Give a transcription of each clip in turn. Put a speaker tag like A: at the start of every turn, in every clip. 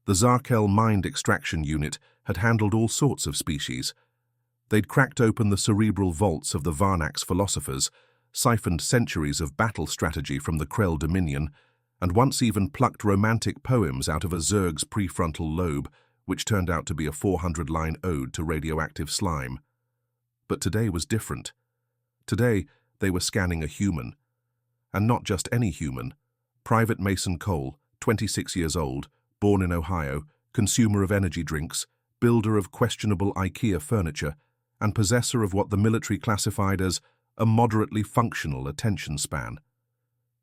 A: The Zarkel mind extraction unit had handled all sorts of species. They'd cracked open the cerebral vaults of the Varnax philosophers, siphoned centuries of battle strategy from the Krell Dominion, and once even plucked romantic poems out of a Zerg's prefrontal lobe, which turned out to be a 400-line ode to radioactive slime. But today was different. Today, they were scanning a human. And not just any human. Private Mason Cole, 26 years old, born in Ohio, consumer of energy drinks, builder of questionable IKEA furniture, and possessor of what the military classified as a moderately functional attention span.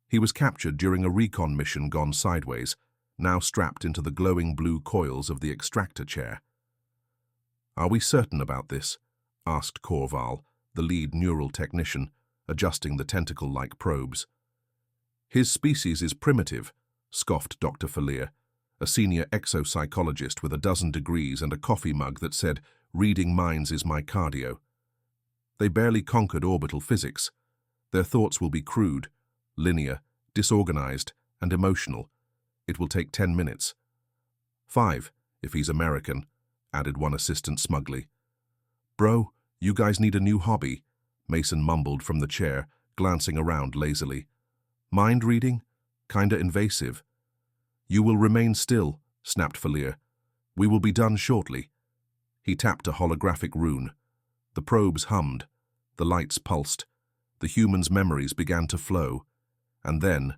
A: He was captured during a recon mission gone sideways, now strapped into the glowing blue coils of the extractor chair. "Are we certain about this?" asked Korval, the lead neural technician, adjusting the tentacle-like probes. "His species is primitive," scoffed Dr. Falier, a senior exopsychologist with a dozen degrees and a coffee mug that said, "Reading minds is my cardio." They barely conquered orbital physics. Their thoughts will be crude, linear, disorganized, and emotional. It will take 10 minutes. 5, if he's American, added one assistant smugly. "Bro, you guys need a new hobby," Mason mumbled from the chair, glancing around lazily. "Mind reading? Kinda invasive." "You will remain still," snapped Falier. "We will be done shortly." He tapped a holographic rune. The probes hummed. The lights pulsed. The human's memories began to flow. And then,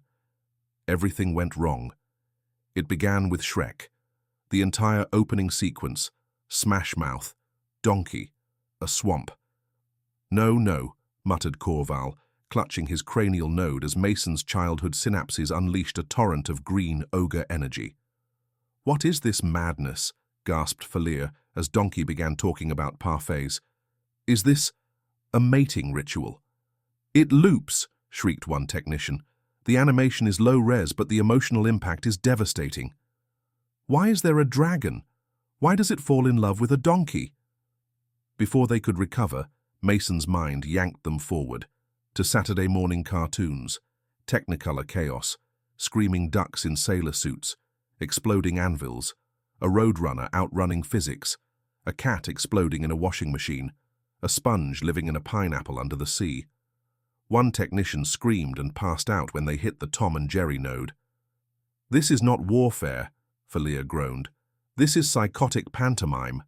A: everything went wrong. It began with Shrek. The entire opening sequence, Smash Mouth, Donkey, a swamp. No, muttered Korval, clutching his cranial node as Mason's childhood synapses unleashed a torrent of green ogre energy. "What is this madness?" gasped Falier as Donkey began talking about parfaits. "Is this a mating ritual?" "It loops," shrieked one technician. "The animation is low-res, but the emotional impact is devastating." "Why is there a dragon? Why does it fall in love with a donkey?" Before they could recover, Mason's mind yanked them forward, to Saturday morning cartoons, Technicolor chaos, screaming ducks in sailor suits, exploding anvils, a roadrunner outrunning physics, a cat exploding in a washing machine, a sponge living in a pineapple under the sea. One technician screamed and passed out when they hit the Tom and Jerry node. "This is not warfare," Falier groaned. "This is psychotic pantomime."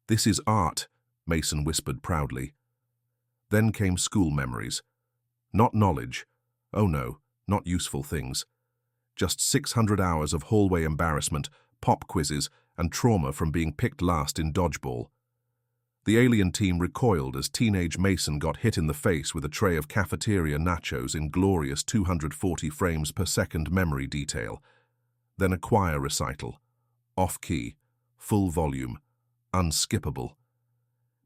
A: "This is art," Mason whispered proudly. Then came school memories. Not knowledge. Oh no, not useful things. Just 600 hours of hallway embarrassment, pop quizzes, and trauma from being picked last in dodgeball. The alien team recoiled as teenage Mason got hit in the face with a tray of cafeteria nachos in glorious 240 frames per second memory detail. Then a choir recital. Off-key, full volume, unskippable.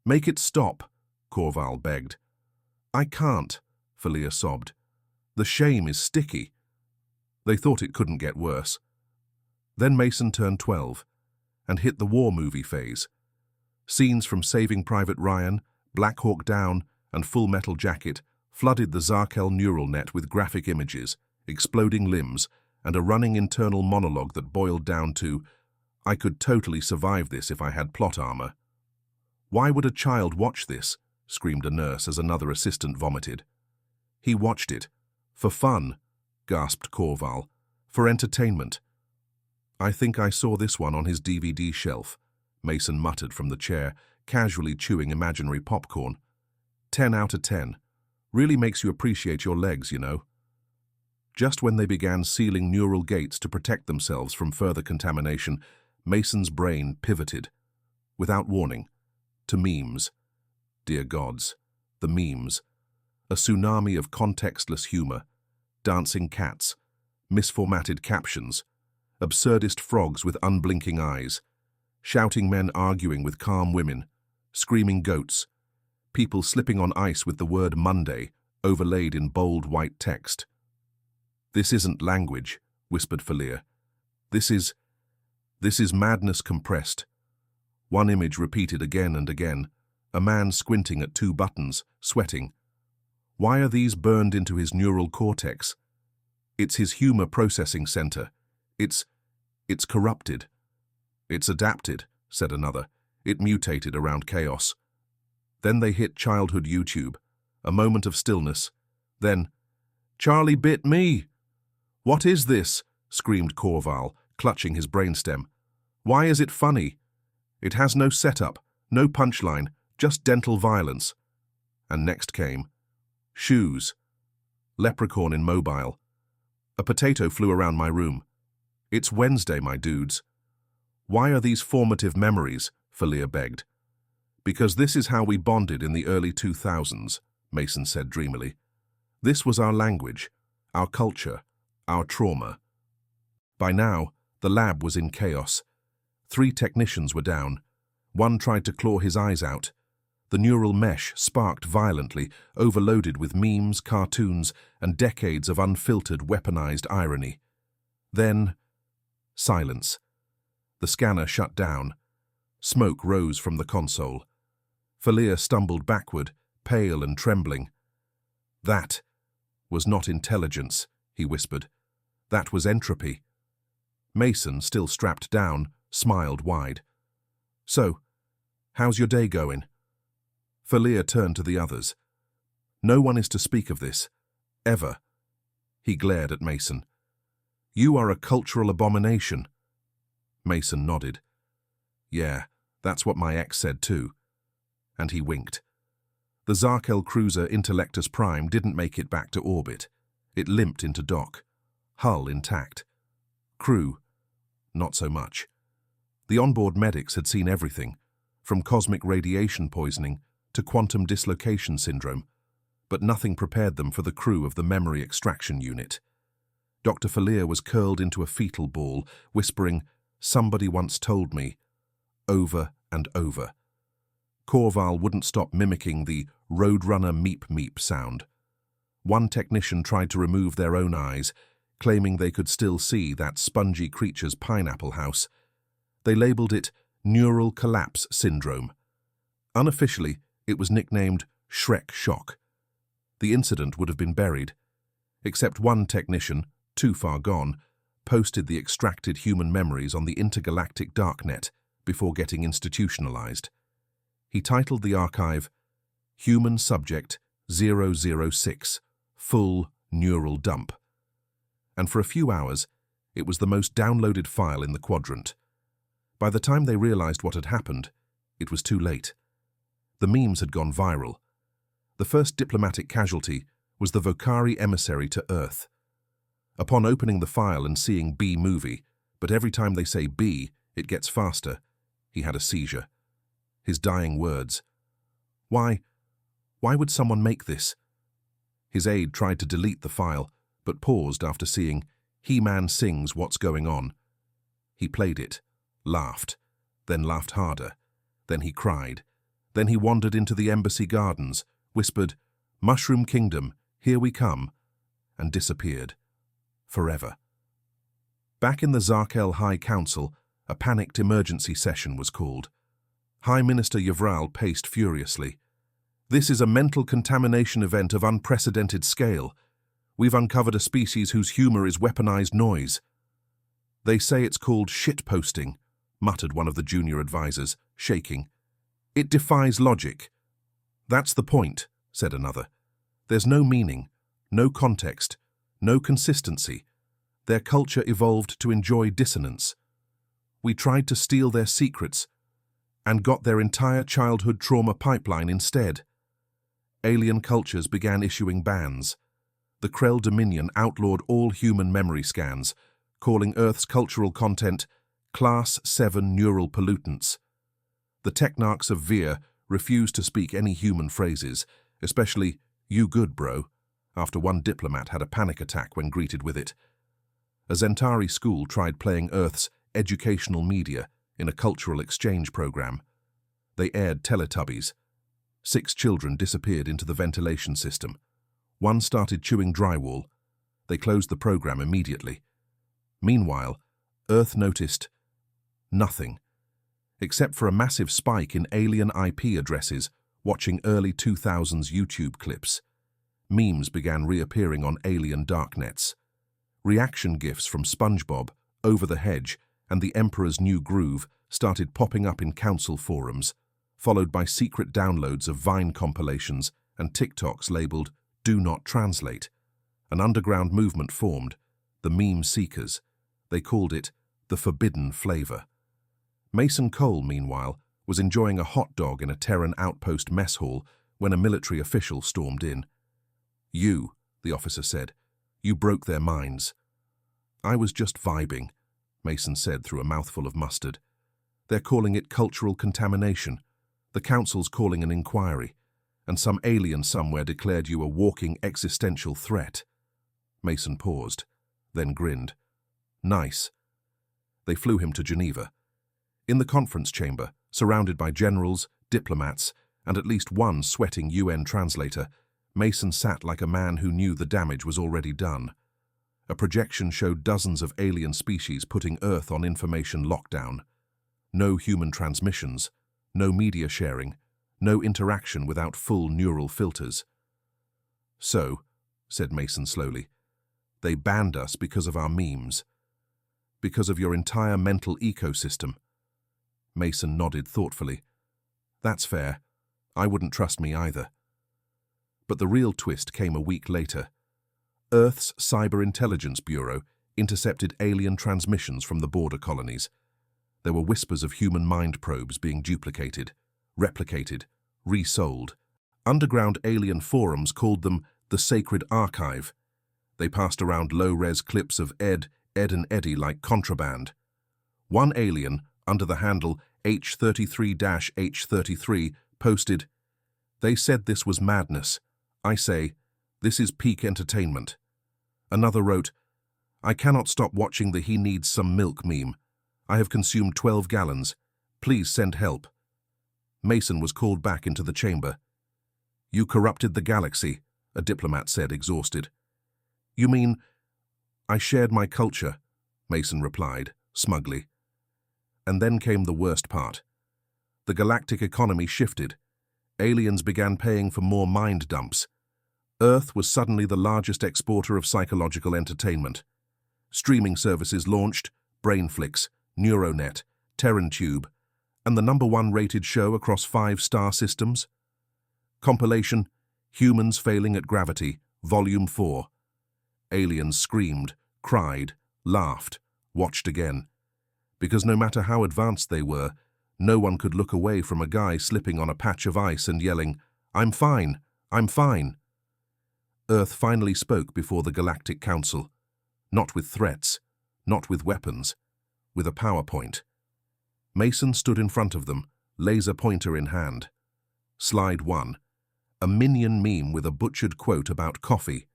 A: "Make it stop," Korval begged. "I can't," Falier sobbed. "The shame is sticky." They thought it couldn't get worse. Then Mason turned 12 and hit the war movie phase. Scenes from Saving Private Ryan, Black Hawk Down, and Full Metal Jacket flooded the Zarkel neural net with graphic images, exploding limbs, and a running internal monologue that boiled down to, "I could totally survive this if I had plot armor." "Why would a child watch this?" screamed a nurse as another assistant vomited. "He watched it. For fun," gasped Korval. "For entertainment." "I think I saw this one on his DVD shelf," Mason muttered from the chair, casually chewing imaginary popcorn. 10 out of 10. Really makes you appreciate your legs, you know. Just when they began sealing neural gates to protect themselves from further contamination, Mason's brain pivoted, without warning, to memes. Dear gods, the memes. A tsunami of contextless humor, dancing cats, misformatted captions, absurdist frogs with unblinking eyes, shouting men arguing with calm women, screaming goats, people slipping on ice with the word Monday overlaid in bold white text. "This isn't language," whispered Falier. This is madness compressed." One image repeated again and again, a man squinting at 2 buttons, sweating. Why are these burned into his neural cortex? It's his humor processing center. It's It's corrupted. It's adapted, said another. It mutated around chaos. Then they hit childhood YouTube. A moment of stillness. Then, "Charlie bit me!" "What is this?" screamed Corval, clutching his brainstem. "Why is it funny? It has no setup, no punchline, just dental violence." And next came shoes. Leprechaun in mobile. A potato flew around my room. "It's Wednesday, my dudes." "Why are these formative memories?" Falia begged. "Because this is how we bonded in the early 2000s, Mason said dreamily. "This was our language, our culture, our trauma." By now, the lab was in chaos. 3 technicians were down. One tried to claw his eyes out. The neural mesh sparked violently, overloaded with memes, cartoons, and decades of unfiltered, weaponized irony. Then, silence. The scanner shut down. Smoke rose from the console. Falia stumbled backward, pale and trembling. "That was not intelligence," he whispered. "That was entropy." Mason, still strapped down, smiled wide. "So, how's your day going?" Falia turned to the others. "No one is to speak of this. Ever." He glared at Mason. "You are a cultural abomination." Mason nodded. "Yeah, that's what my ex said too." And he winked. The Zarkel cruiser Intellectus Prime didn't make it back to orbit. It limped into dock. Hull intact. Crew, not so much. The onboard medics had seen everything, from cosmic radiation poisoning to quantum dislocation syndrome, but nothing prepared them for the crew of the memory extraction unit. Dr. Falia was curled into a fetal ball, whispering, "Somebody once told me," over and over. Corval wouldn't stop mimicking the Roadrunner meep-meep sound. One technician tried to remove their own eyes, claiming they could still see that spongy creature's pineapple house. They labeled it neural collapse syndrome. Unofficially, it was nicknamed Shrek shock. The incident would have been buried, except one technician, too far gone, posted the extracted human memories on the intergalactic darknet before getting institutionalized. He titled the archive Human Subject 006, Full Neural Dump. And for a few hours, it was the most downloaded file in the quadrant. By the time they realized what had happened, it was too late. The memes had gone viral. The first diplomatic casualty was the Vocari emissary to Earth. Upon opening the file and seeing B movie, but every time they say B, it gets faster, he had a seizure. His dying words. Why would someone make this? His aide tried to delete the file, but paused after seeing He-Man sings What's Going On. He played it, laughed, then laughed harder. Then he cried. Then he wandered into the embassy gardens, whispered, "Mushroom Kingdom, here we come," and disappeared. Forever. Back in the Zarkel High Council, a panicked emergency session was called. High Minister Yavral paced furiously. "This is a mental contamination event of unprecedented scale. We've uncovered a species whose humor is weaponized noise." "They say it's called shitposting," muttered one of the junior advisors, shaking. "It defies logic." "That's the point," said another. "There's no meaning, no context, no consistency. Their culture evolved to enjoy dissonance. We tried to steal their secrets and got their entire childhood trauma pipeline instead." Alien cultures began issuing bans. The Krell Dominion outlawed all human memory scans, calling Earth's cultural content Class 7 neural pollutants. The technarchs of Vir refused to speak any human phrases, especially "you good, bro," after one diplomat had a panic attack when greeted with it. A Zentari school tried playing Earth's educational media in a cultural exchange program. They aired Teletubbies. 6 children disappeared into the ventilation system. One started chewing drywall. They closed the program immediately. Meanwhile, Earth noticed nothing, except for a massive spike in alien IP addresses watching early 2000s YouTube clips. Memes began reappearing on alien darknets. Reaction GIFs from SpongeBob, Over the Hedge, and the Emperor's New Groove started popping up in council forums, followed by secret downloads of Vine compilations and TikToks labeled "Do Not Translate." An underground movement formed, the Meme Seekers. They called it the Forbidden Flavor. Mason Cole, meanwhile, was enjoying a hot dog in a Terran outpost mess hall when a military official stormed in. "You," the officer said, "you broke their minds." "I was just vibing," Mason said through a mouthful of mustard. "They're calling it cultural contamination. The council's calling an inquiry, and some alien somewhere declared you a walking existential threat." Mason paused, then grinned. "Nice." They flew him to Geneva. In the conference chamber, surrounded by generals, diplomats, and at least one sweating UN translator, Mason sat like a man who knew the damage was already done. A projection showed dozens of alien species putting Earth on information lockdown. No human transmissions, no media sharing, no interaction without full neural filters. "So," said Mason slowly, "they banned us because of our memes. Because of your entire mental ecosystem." Mason nodded thoughtfully. "That's fair. I wouldn't trust me either." But the real twist came a week later. Earth's Cyber Intelligence Bureau intercepted alien transmissions from the border colonies. There were whispers of human mind probes being duplicated, replicated, resold. Underground alien forums called them the Sacred Archive. They passed around low-res clips of Ed and Eddie like contraband. One alien, under the handle H33-H33, posted, "They said this was madness. I say, this is peak entertainment." Another wrote, "I cannot stop watching the 'he needs some milk' meme. I have consumed 12 gallons. Please send help." Mason was called back into the chamber. "You corrupted the galaxy," a diplomat said, exhausted. "You mean—" "I shared my culture," Mason replied, smugly. And then came the worst part. The galactic economy shifted. Aliens began paying for more mind dumps. Earth was suddenly the largest exporter of psychological entertainment. Streaming services launched, Brainflix, Neuronet, TerranTube, and the #1 rated show across 5 star systems. Compilation, Humans Failing at Gravity, Volume 4. Aliens screamed, cried, laughed, watched again. Because no matter how advanced they were, no one could look away from a guy slipping on a patch of ice and yelling, "I'm fine, I'm fine." Earth finally spoke before the Galactic Council. Not with threats, not with weapons, with a PowerPoint. Mason stood in front of them, laser pointer in hand. Slide 1. A minion meme with a butchered quote about coffee.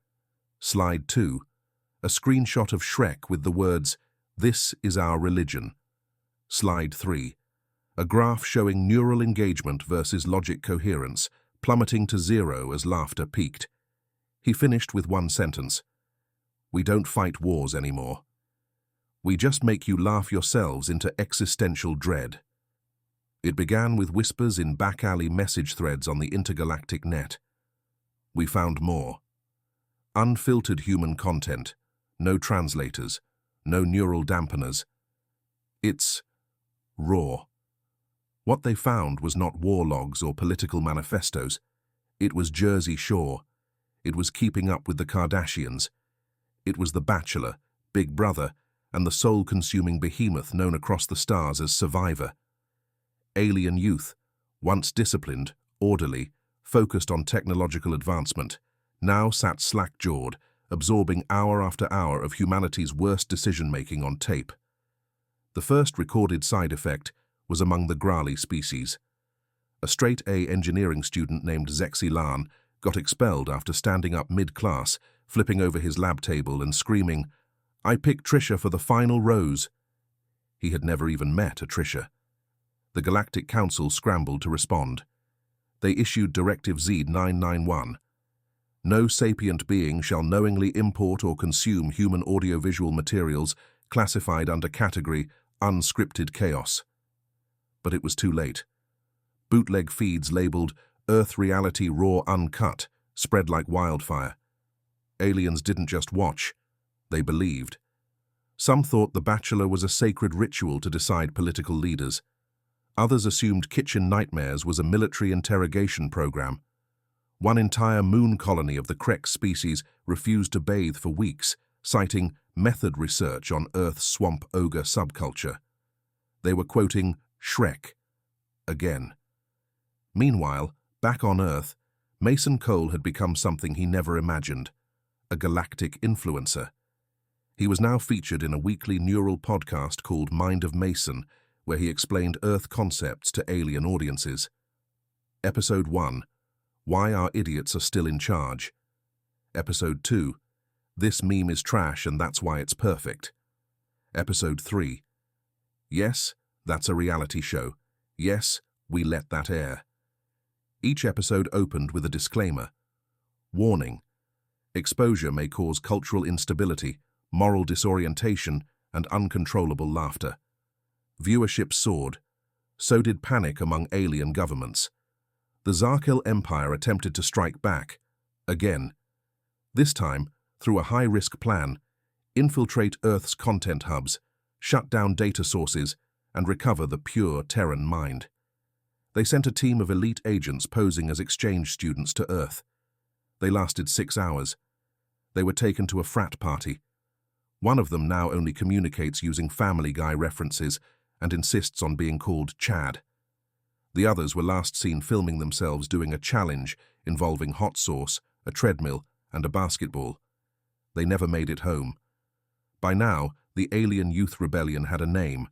A: Slide 2. A screenshot of Shrek with the words, "This is our religion." Slide 3. A graph showing neural engagement versus logic coherence, plummeting to 0 as laughter peaked. He finished with one sentence. "We don't fight wars anymore. We just make you laugh yourselves into existential dread." It began with whispers in back-alley message threads on the intergalactic net. We found more. Unfiltered human content, no translators, no neural dampeners. It's raw. What they found was not war logs or political manifestos. It was Jersey Shore. It was Keeping Up with the Kardashians. It was The Bachelor, Big Brother, and the soul-consuming behemoth known across the stars as Survivor. Alien youth, once disciplined, orderly, focused on technological advancement, now sat slack-jawed, absorbing hour after hour of humanity's worst decision-making on tape. The first recorded side effect was among the Grali species. A straight-A engineering student named Zexilan got expelled after standing up mid-class, flipping over his lab table and screaming, "I picked Trisha for the final rose." He had never even met a Trisha. The Galactic Council scrambled to respond. They issued Directive Z991. No sapient being shall knowingly import or consume human audiovisual materials classified under category unscripted chaos. But it was too late. Bootleg feeds labeled Earth Reality Raw Uncut spread like wildfire. Aliens didn't just watch, they believed. Some thought The Bachelor was a sacred ritual to decide political leaders. Others assumed Kitchen Nightmares was a military interrogation program. One entire moon colony of the Shrek species refused to bathe for weeks, citing method research on Earth's swamp ogre subculture. They were quoting Shrek again. Meanwhile, back on Earth, Mason Cole had become something he never imagined, a galactic influencer. He was now featured in a weekly neural podcast called Mind of Mason, where he explained Earth concepts to alien audiences. Episode 1, Why Our Idiots Are Still in Charge. Episode 2, This Meme is Trash and That's Why It's Perfect. Episode 3, Yes, That's a Reality Show. Yes, We Let That Air. Each episode opened with a disclaimer. Warning: exposure may cause cultural instability, moral disorientation, and uncontrollable laughter. Viewership soared. So did panic among alien governments. The Zarkil Empire attempted to strike back, again. This time, through a high-risk plan, infiltrate Earth's content hubs, shut down data sources, and recover the pure Terran mind. They sent a team of elite agents posing as exchange students to Earth. They lasted 6 hours. They were taken to a frat party. One of them now only communicates using Family Guy references and insists on being called Chad. The others were last seen filming themselves doing a challenge involving hot sauce, a treadmill, and a basketball. They never made it home. By now, the alien youth rebellion had a name: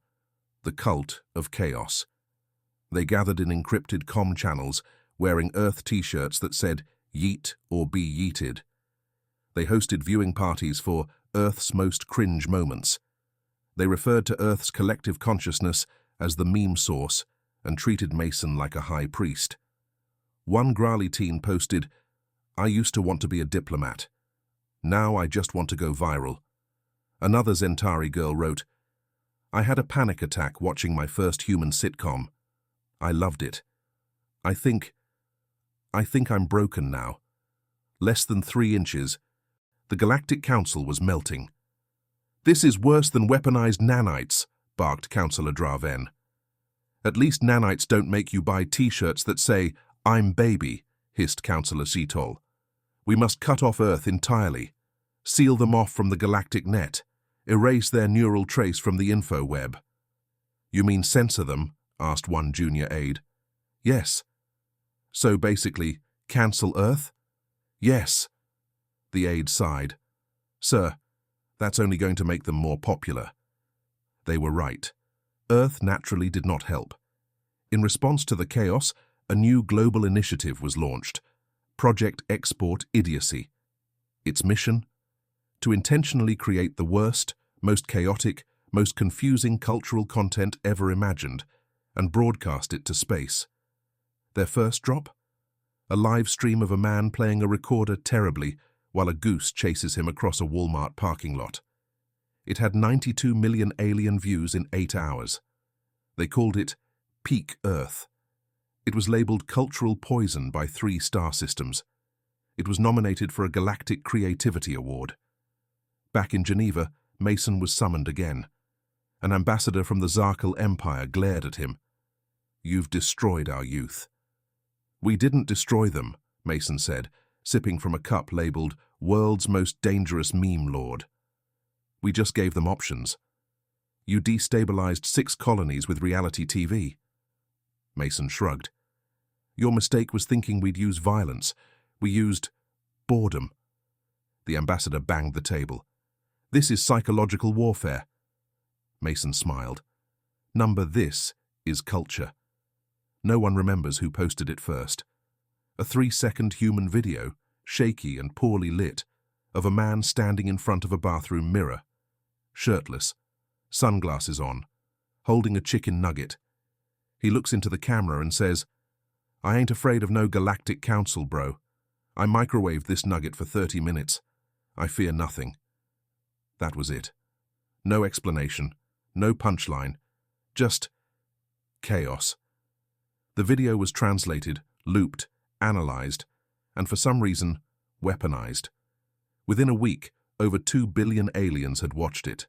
A: the Cult of Chaos. They gathered in encrypted comm channels, wearing Earth t-shirts that said, "Yeet or be yeeted." They hosted viewing parties for Earth's most cringe moments. They referred to Earth's collective consciousness as the meme source and treated Mason like a high priest. One growly teen posted, "I used to want to be a diplomat. Now I just want to go viral." Another Zentari girl wrote, "I had a panic attack watching my first human sitcom. I loved it. I think I'm broken now." Less than 3 inches. The Galactic Council was melting. "This is worse than weaponized nanites," barked Councillor Draven. "At least nanites don't make you buy t-shirts that say, 'I'm baby,'" hissed Councillor Seatol. "We must cut off Earth entirely. Seal them off from the galactic net. Erase their neural trace from the info web." "You mean censor them?" asked one junior aide. "Yes." "So basically, cancel Earth?" "Yes." The aide sighed. "Sir, that's only going to make them more popular." They were right. Earth naturally did not help. In response to the chaos, a new global initiative was launched, Project Export Idiocy. Its mission? To intentionally create the worst, most chaotic, most confusing cultural content ever imagined, and broadcast it to space. Their first drop? A live stream of a man playing a recorder terribly while a goose chases him across a Walmart parking lot. It had 92 million alien views in 8 hours. They called it Peak Earth. It was labeled cultural poison by 3 star systems. It was nominated for a Galactic Creativity Award. Back in Geneva, Mason was summoned again. An ambassador from the Zarkil Empire glared at him. "You've destroyed our youth." "We didn't destroy them," Mason said, sipping from a cup labeled World's Most Dangerous Meme Lord. "We just gave them options. You destabilized 6 colonies with reality TV." Mason shrugged. "Your mistake was thinking we'd use violence. We used boredom." The ambassador banged the table. "This is psychological warfare." Mason smiled. This is culture." No one remembers who posted it first. A 3-second human video, shaky and poorly lit, of a man standing in front of a bathroom mirror, shirtless, sunglasses on, holding a chicken nugget. He looks into the camera and says, "I ain't afraid of no galactic council, bro. I microwaved this nugget for 30 minutes. I fear nothing." That was it. No explanation, no punchline, just chaos. The video was translated, looped, analyzed, and for some reason, weaponized. Within a week, over 2 billion aliens had watched it.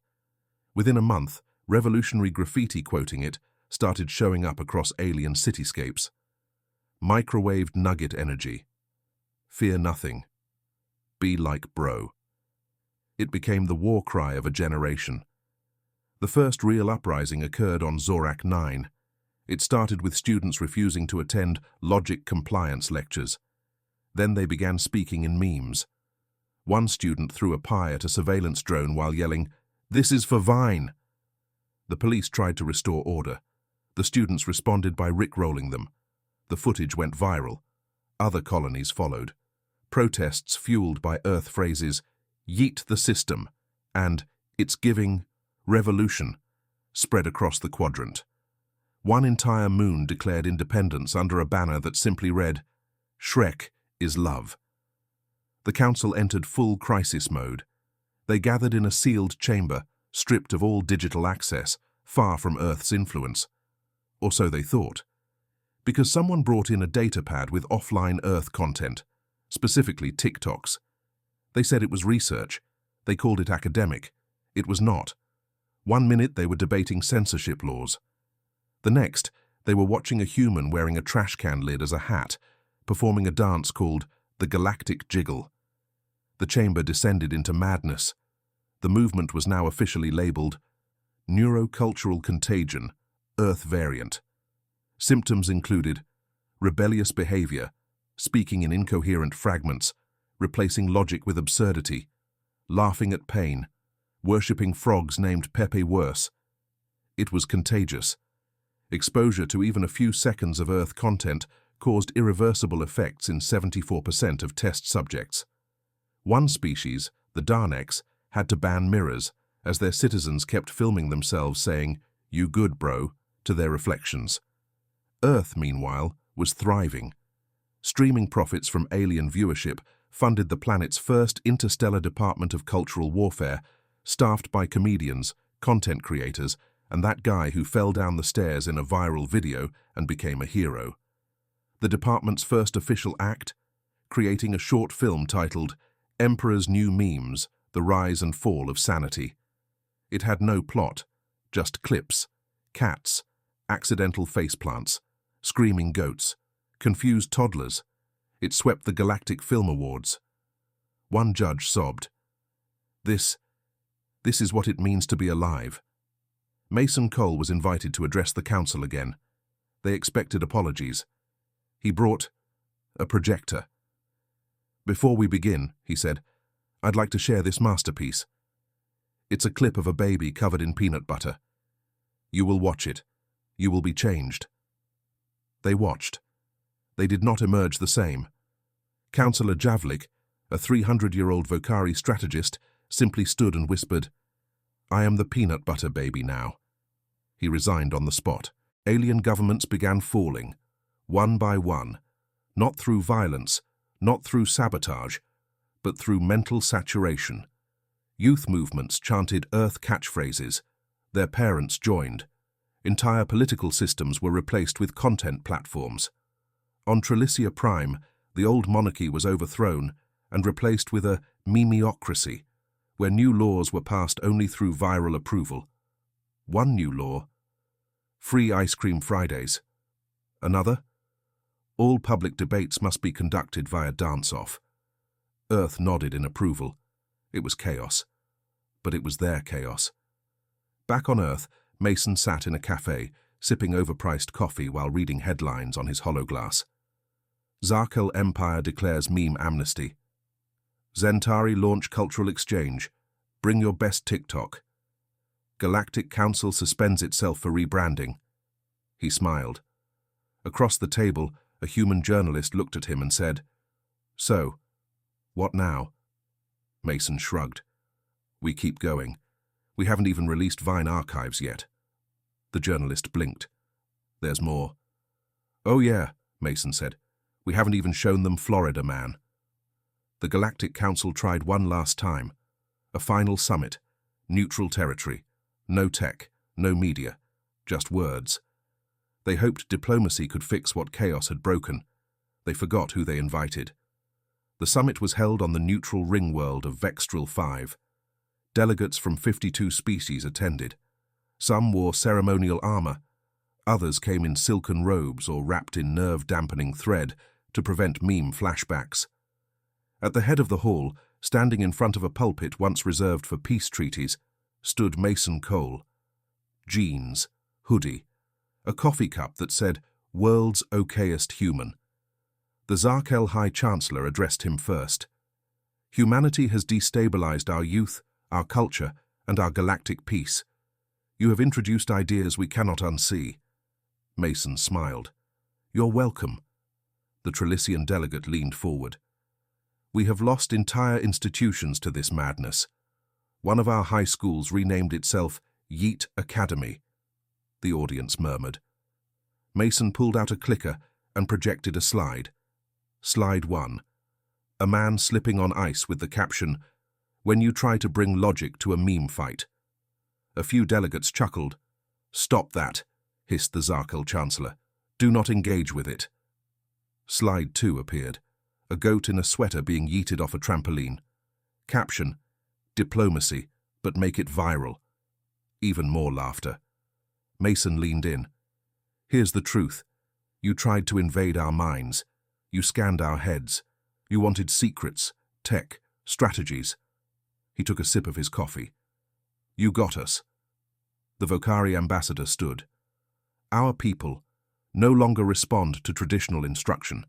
A: Within a month, revolutionary graffiti quoting it started showing up across alien cityscapes. Microwaved nugget energy. Fear nothing. Be like bro. It became the war cry of a generation. The first real uprising occurred on Zorak 9. It started with students refusing to attend logic compliance lectures. Then they began speaking in memes. One student threw a pie at a surveillance drone while yelling, "This is for Vine." The police tried to restore order. The students responded by rickrolling them. The footage went viral. Other colonies followed. Protests fueled by Earth phrases, "Yeet the system," and "It's giving revolution," spread across the quadrant. One entire moon declared independence under a banner that simply read, "Shrek is love." The council entered full crisis mode. They gathered in a sealed chamber, stripped of all digital access, far from Earth's influence. Or so they thought. Because someone brought in a datapad with offline Earth content, specifically TikToks. They said it was research. They called it academic. It was not. 1 minute they were debating censorship laws. The next, they were watching a human wearing a trash can lid as a hat, performing a dance called the Galactic Jiggle. The chamber descended into madness. The movement was now officially labeled Neurocultural Contagion, Earth Variant. Symptoms included rebellious behavior, speaking in incoherent fragments, replacing logic with absurdity, laughing at pain, worshipping frogs named Pepe Worse. It was contagious. Exposure to even a few seconds of Earth content caused irreversible effects in 74% of test subjects. One species, the Darnex, had to ban mirrors, as their citizens kept filming themselves saying, "You good, bro," to their reflections. Earth, meanwhile, was thriving. Streaming profits from alien viewership funded the planet's first interstellar department of cultural warfare, staffed by comedians, content creators, and that guy who fell down the stairs in a viral video and became a hero. The department's first official act? Creating a short film titled Emperor's New Memes, The Rise and Fall of Sanity. It had no plot, just clips, cats, accidental faceplants, screaming goats, confused toddlers. It swept the Galactic Film Awards. One judge sobbed. This is what it means to be alive. Mason Cole was invited to address the council again. They expected apologies. He brought a projector. "Before we begin," he said, "I'd like to share this masterpiece. It's a clip of a baby covered in peanut butter. You will watch it. You will be changed." They watched. They did not emerge the same. Councillor Javlik, a 300-year-old Vocari strategist, simply stood and whispered, "I am the peanut butter baby now." He resigned on the spot. Alien governments began falling, one by one, not through violence, not through sabotage, but through mental saturation. Youth movements chanted Earth catchphrases. Their parents joined. Entire political systems were replaced with content platforms. On Trelicia Prime, the old monarchy was overthrown and replaced with a memeocracy, where new laws were passed only through viral approval. One new law: free ice cream Fridays. Another: all public debates must be conducted via dance-off. Earth nodded in approval. It was chaos. But it was their chaos. Back on Earth, Mason sat in a cafe, sipping overpriced coffee while reading headlines on his hologlass. Zarkel Empire declares meme amnesty. Zentari launch cultural exchange. Bring your best TikTok. Galactic Council suspends itself for rebranding. He smiled. Across the table, a human journalist looked at him and said, "So, what now?" Mason shrugged. "We keep going. We haven't even released Vine archives yet." The journalist blinked. "There's more." "Oh yeah," Mason said. "We haven't even shown them Florida Man." The Galactic Council tried one last time. A final summit. Neutral territory. No tech, no media. Just words. They hoped diplomacy could fix what chaos had broken. They forgot who they invited. The summit was held on the neutral ring world of Vextral 5. Delegates from 52 species attended. Some wore ceremonial armor. Others came in silken robes or wrapped in nerve-dampening thread to prevent meme flashbacks. At the head of the hall, standing in front of a pulpit once reserved for peace treaties, stood Mason Cole. Jeans, hoodie, a coffee cup that said, "World's okayest human." The Zarkel High Chancellor addressed him first. "Humanity has destabilized our youth, our culture, and our galactic peace. You have introduced ideas we cannot unsee." Mason smiled. "You're welcome." The Trilician delegate leaned forward. "We have lost entire institutions to this madness. One of our high schools renamed itself Yeet Academy." The audience murmured. Mason pulled out a clicker and projected a slide. Slide 1. A man slipping on ice with the caption, "When you try to bring logic to a meme fight." A few delegates chuckled. "Stop that," hissed the Zarkel Chancellor. "Do not engage with it." Slide 2 appeared. A goat in a sweater being yeeted off a trampoline. Caption, "Diplomacy, but make it viral." Even more laughter. Mason leaned in. "Here's the truth. You tried to invade our minds. You scanned our heads. You wanted secrets, tech, strategies." He took a sip of his coffee. "You got us." The Vocari ambassador stood. "Our people no longer respond to traditional instruction.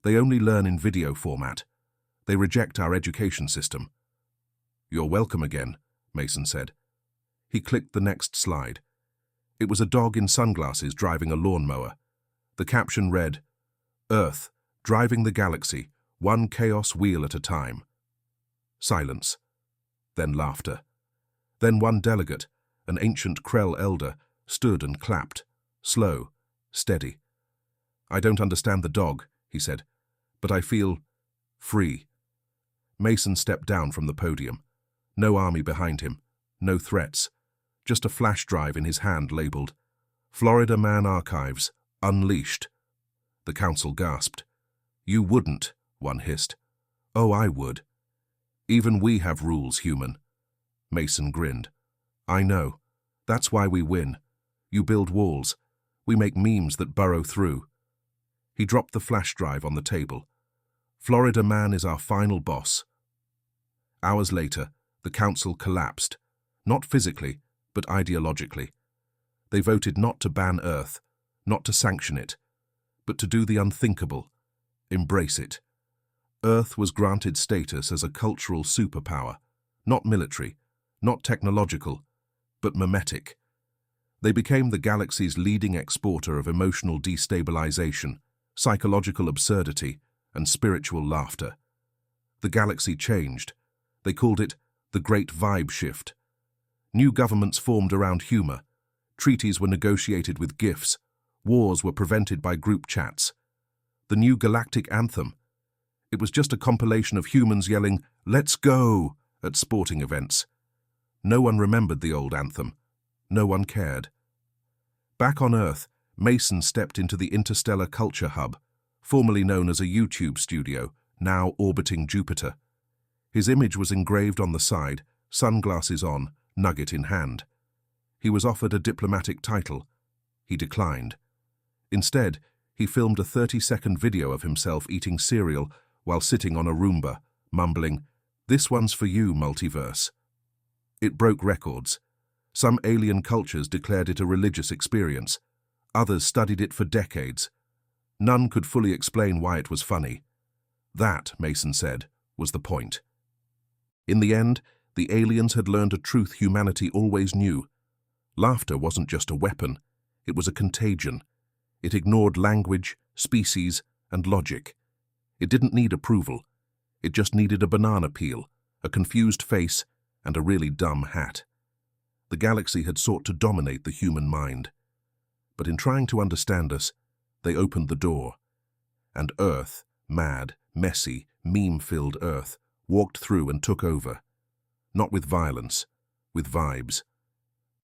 A: They only learn in video format. They reject our education system." "You're welcome again," Mason said. He clicked the next slide. It was a dog in sunglasses driving a lawnmower. The caption read, "Earth, driving the galaxy, one chaos wheel at a time." Silence. Then laughter. Then one delegate, an ancient Krell elder, stood and clapped, slow, steady. "I don't understand the dog," he said, "but I feel free." Mason stepped down from the podium. No army behind him, no threats, just a flash drive in his hand labeled, "Florida Man Archives, Unleashed." The council gasped. "You wouldn't," one hissed. "Oh, I would." "Even we have rules, human." Mason grinned. "I know. That's why we win. You build walls. We make memes that burrow through." He dropped the flash drive on the table. "Florida Man is our final boss." Hours later, the council collapsed, not physically, but ideologically. They voted not to ban Earth, not to sanction it, but to do the unthinkable, embrace it. Earth was granted status as a cultural superpower, not military, not technological, but mimetic. They became the galaxy's leading exporter of emotional destabilization, psychological absurdity, and spiritual laughter. The galaxy changed. They called it the Great Vibe Shift. New governments formed around humor. Treaties were negotiated with gifs. Wars were prevented by group chats. The new galactic anthem. It was just a compilation of humans yelling, "Let's go!" at sporting events. No one remembered the old anthem. No one cared. Back on Earth, Mason stepped into the Interstellar Culture Hub, formerly known as a YouTube studio, now orbiting Jupiter. His image was engraved on the side, sunglasses on, nugget in hand. He was offered a diplomatic title. He declined. Instead, he filmed a 30-second video of himself eating cereal while sitting on a Roomba, mumbling, "This one's for you, multiverse." It broke records. Some alien cultures declared it a religious experience. Others studied it for decades. None could fully explain why it was funny. That, Mason said, was the point. In the end, the aliens had learned a truth humanity always knew. Laughter wasn't just a weapon, it was a contagion. It ignored language, species, and logic. It didn't need approval. It just needed a banana peel, a confused face, and a really dumb hat. The galaxy had sought to dominate the human mind. But in trying to understand us, they opened the door. And Earth, mad, messy, meme-filled Earth, walked through and took over. Not with violence, with vibes.